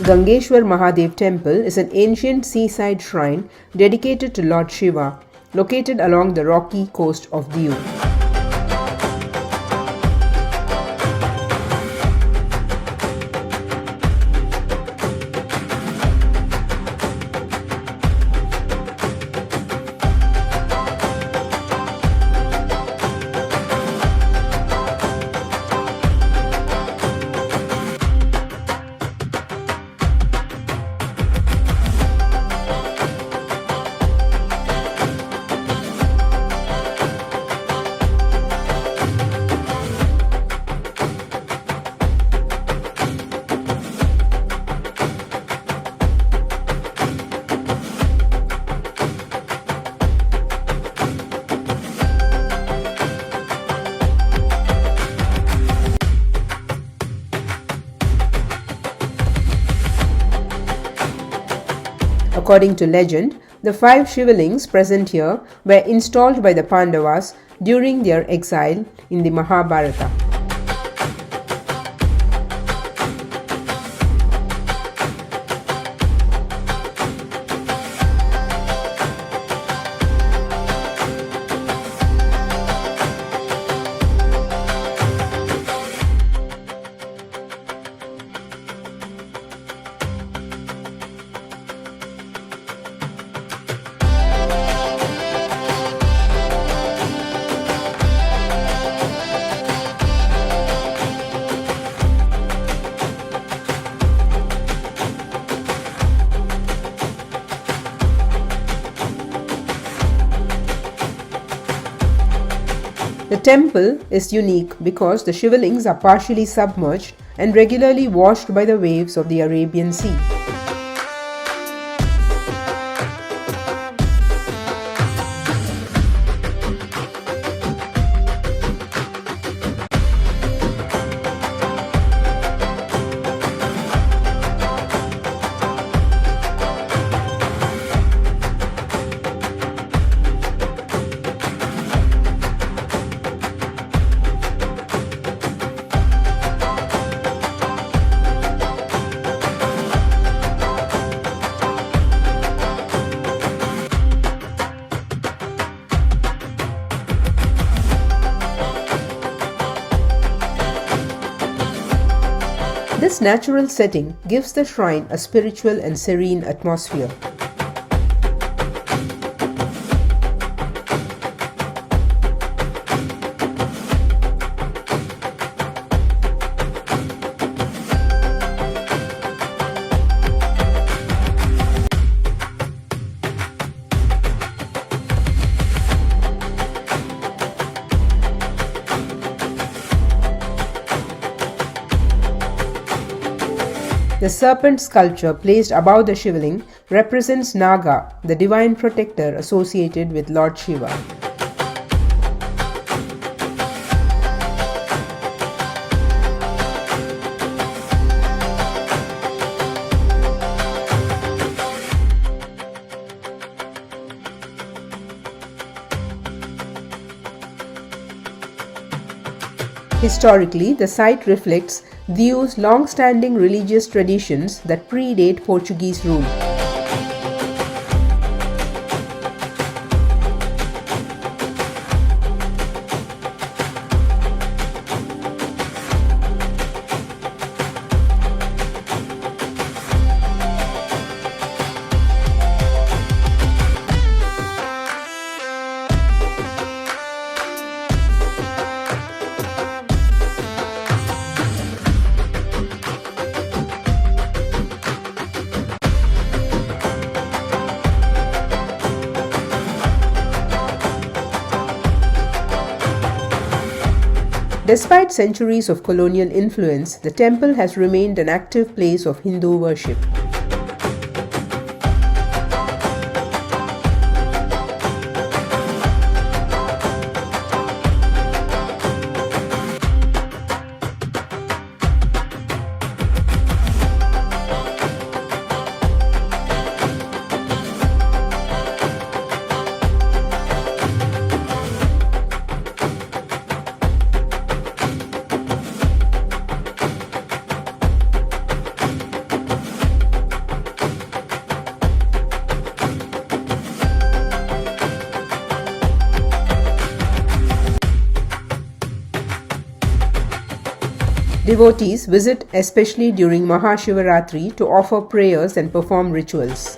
Gangeshwar Mahadev Temple is an ancient seaside shrine dedicated to Lord Shiva, located along the rocky coast of Diu. According to legend, the 5 Shivlings present here were installed by the Pandavas during their exile in the Mahabharata. The temple is unique because the Shivlings are partially submerged and regularly washed by the waves of the Arabian Sea. This natural setting gives the shrine a spiritual and serene atmosphere. The serpent sculpture placed above the Shivling represents Naga, the divine protector associated with Lord Shiva. Historically, the site reflects Diu's long-standing religious traditions that predate Portuguese rule. Despite centuries of colonial influence, the temple has remained an active place of Hindu worship. Devotees visit especially during Mahashivratri to offer prayers and perform rituals.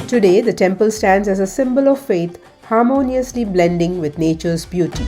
Today, the temple stands as a symbol of faith, harmoniously blending with nature's beauty.